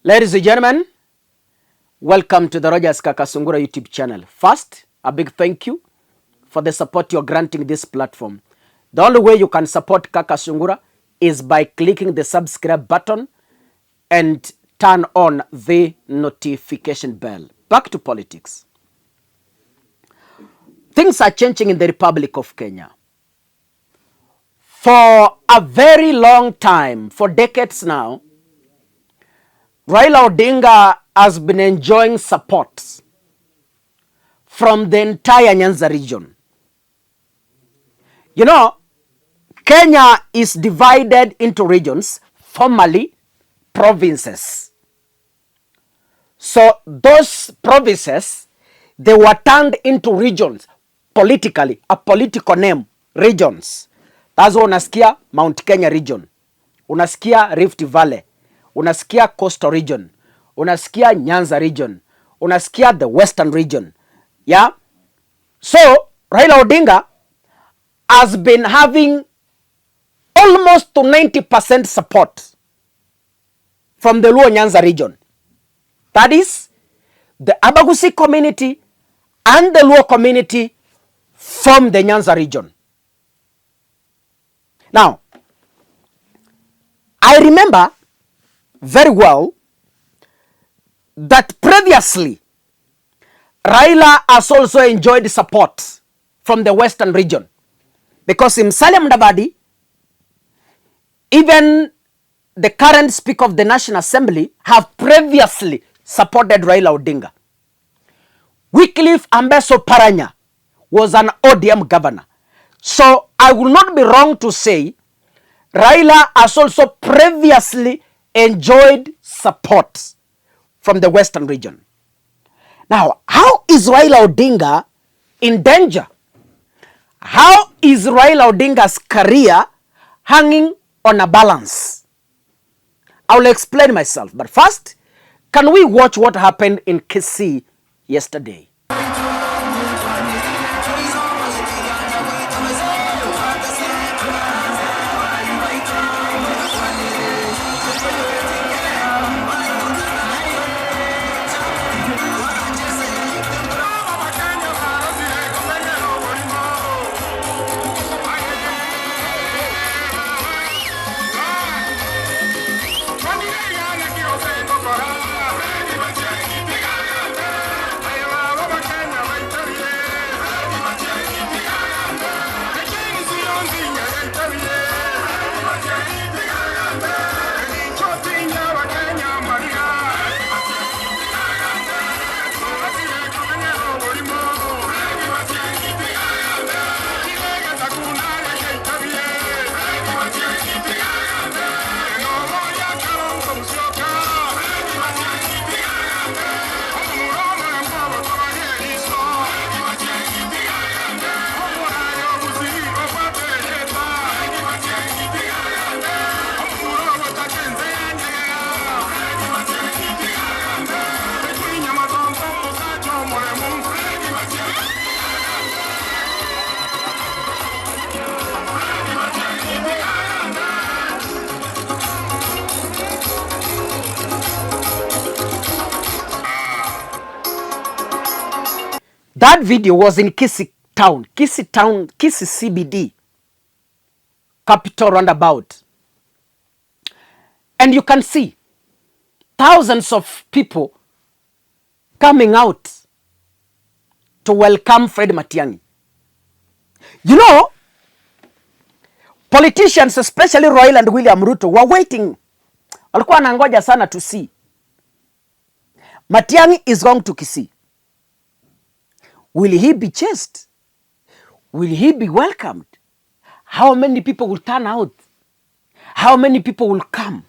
Ladies and gentlemen, welcome to the Rogers Kakasungura YouTube channel. First, a big thank you for the support you're granting this platform. The only way you can support Kakasungura is by clicking the subscribe button and turn on the notification bell. Back to politics. Things are changing in the Republic of Kenya. For a very long time, for decades now, Raila Odinga has been enjoying support from the entire Nyanza region. You know, Kenya is divided into regions, formerly provinces. So those provinces, they were turned into regions politically, a political name, regions. That's why unasikia Mount Kenya region, unasikia Rift Valley, unasikia Coastal region, unasikia Nyanza region, unasikia the Western region. Yeah? So, Raila Odinga has been having almost to 90% support from the Luo Nyanza region. That is, the Abagusi community and the Luo community from the Nyanza region. Now, I remember very well that previously Raila has also enjoyed support from the Western region, because in Musalia Mudavadi, even the current Speaker of the National Assembly have previously supported Raila Odinga. Wycliffe Ambeso Paranya was an ODM governor. So I will not be wrong to say Raila has also previously enjoyed support from the Western region. Now, how is Raila Odinga in danger? How is Raila Odinga's career hanging on a balance? I will explain myself. But first, can we watch what happened in Kisii yesterday? That video was in Kisii town, Kisii CBD, capital roundabout. And you can see thousands of people coming out to welcome Fred Matiang'i. You know, politicians, especially Raila and William Ruto, were waiting. Walikuwa wanangoja sana to see Matiang'i is going to Kisii. Will he be chased? Will he be welcomed? How many people will turn out? How many people will come?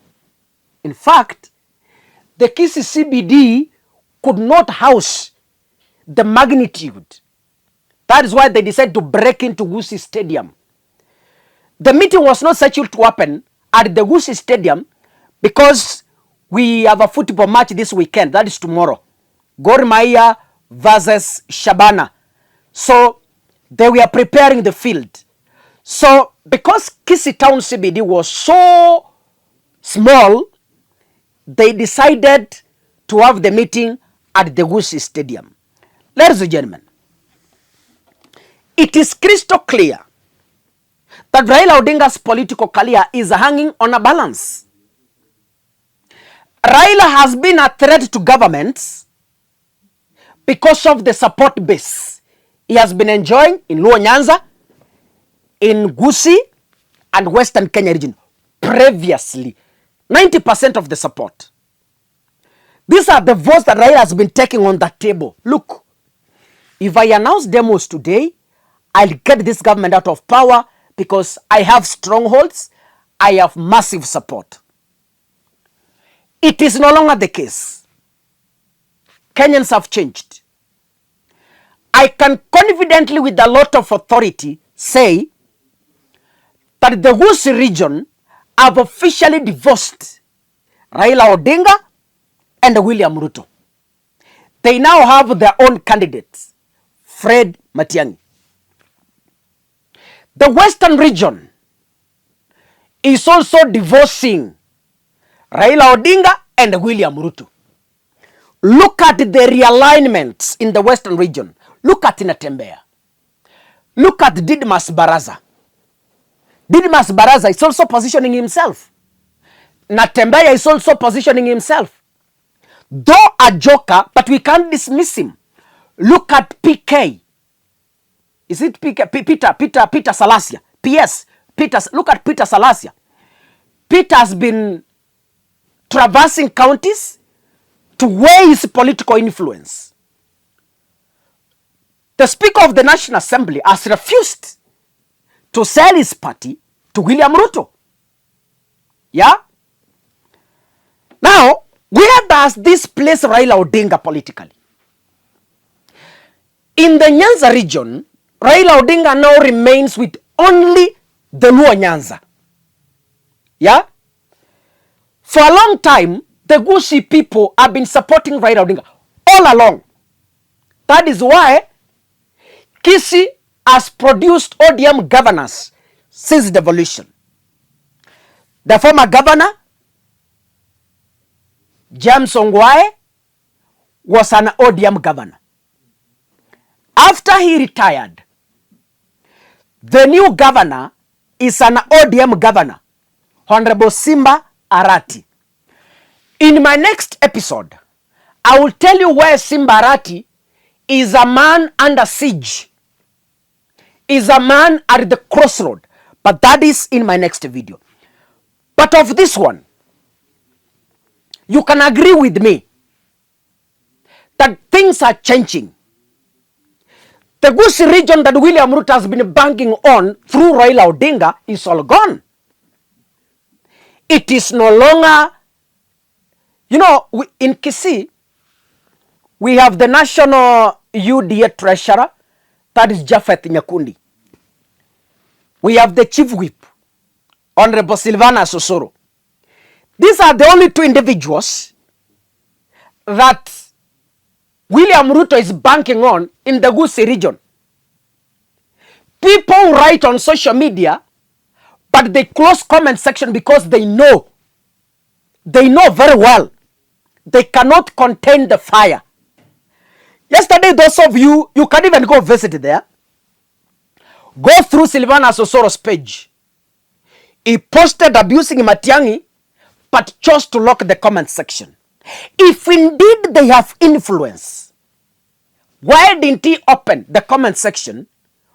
In fact, the Kisii CBD could not house the magnitude. That is why they decided to break into Gusii Stadium. The meeting was not scheduled to happen at the Gusii Stadium because we have a football match this weekend. That is tomorrow. Gor Mahia versus Shabana. So they were preparing the field. So because Kisii town CBD was so small, they decided to have the meeting at the Gusii Stadium. Ladies and gentlemen, it is crystal clear that Raila Odinga's political career is hanging on a balance. Raila has been a threat to governments because of the support base he has been enjoying in Luo Nyanza, in Gusii, and Western Kenya region previously. 90% of the support. These are the votes that Raila has been taking on that table. Look, if I announce demos today, I'll get this government out of power because I have strongholds, I have massive support. It is no longer the case. Kenyans have changed. I can confidently, with a lot of authority, say that the Gusii region have officially divorced Raila Odinga and William Ruto. They now have their own candidates, Fred Matiang'i. The Western region is also divorcing Raila Odinga and William Ruto. Look at the realignments in the Western region. Look at Natembeya. Look at Didmas Baraza. Didmas Baraza is also positioning himself. Natembeya is also positioning himself. Though a joker, but we can't dismiss him. Look at PK. Is it PK? Peter Salasia. PS. Look at Peter Salasia. Peter has been traversing counties to weigh his political influence. The Speaker of the National Assembly has refused to sell his party to William Ruto. Yeah? Now, where does this place Raila Odinga politically? In the Nyanza region, Raila Odinga now remains with only the Luo Nyanza. Yeah? For a long time, the Gusii people have been supporting Raila Odinga all along. That is why Kisii has produced ODM governors since devolution. The former governor, James Ongwae, was an ODM governor. After he retired, the new governor is an ODM governor, Honorable Simba Arati. In my next episode, I will tell you where Simba Arati is a man under siege, is a man at the crossroad, but that is in my next video. But of this one, you can agree with me that things are changing. The Gusii region that William Ruto has been banking on through Raila Odinga is all gone. It is no longer, in Kisii, we have the national UDA treasurer, that is Japhet Nyakundi. We have the chief whip, Honorable Silvana Sosoro. These are the only two individuals that William Ruto is banking on in the Gusii region. People write on social media, but they close comment section because they know very well they cannot contain the fire. Yesterday, those of you can even go visit there. Go through Silvana Sosoro's page. He posted abusing Matiang'i, but chose to lock the comment section. If indeed they have influence, why didn't he open the comment section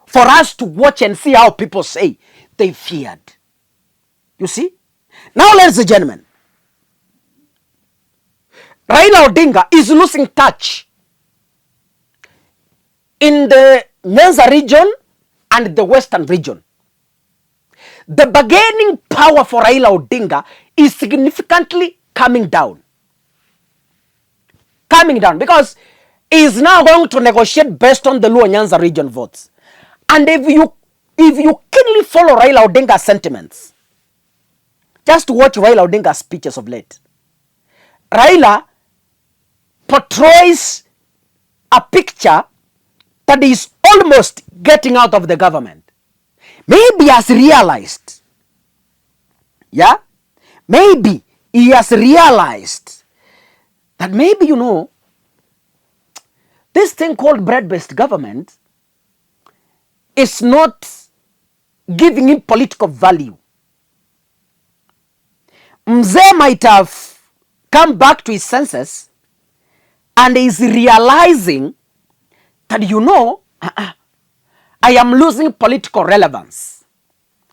for us to watch and see how people say they feared? You see? Now, ladies and gentlemen, Raila Odinga is losing touch in the Nyanza region and the Western region. The bargaining power for Raila Odinga is significantly coming down. Because he is now going to negotiate based on the Luo Nyanza region votes. And if you keenly follow Raila Odinga's sentiments, just watch Raila Odinga's speeches of late. Raila portrays a picture that is almost getting out of the government. Maybe he has realized, maybe he has realized that maybe, you know, this thing called bread-based government is not giving him political value. Mzee might have come back to his senses and is realizing that, you know, I am losing political relevance.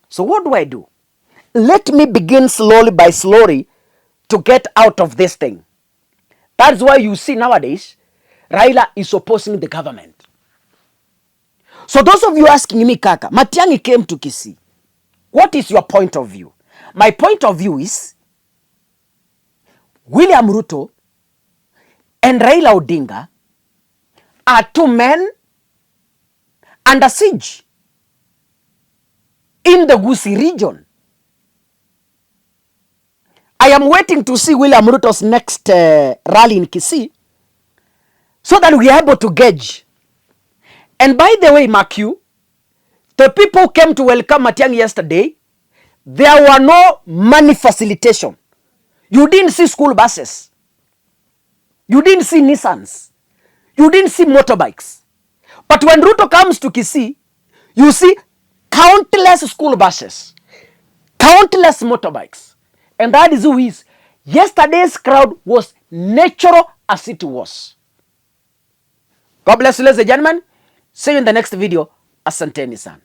So what do? Let me begin slowly by slowly to get out of this thing. That's why you see nowadays, Raila is opposing the government. So those of you asking me, Kaka, Matiang'i came to Kisii. What is your point of view? My point of view is William Ruto and Raila Odinga are two men under siege in the Gusii region. I am waiting to see William Ruto's next rally in Kisii so that we are able to gauge. And by the way, mark you, the people who came to welcome Matiang'i yesterday, there were no money facilitation. You didn't see school buses. You didn't see Nissans. You didn't see motorbikes. But when Ruto comes to Kisii, you see countless school buses, countless motorbikes. And that is who is. Yesterday's crowd was natural as it was. God bless you, ladies and gentlemen. See you in the next video. Asanteni sana.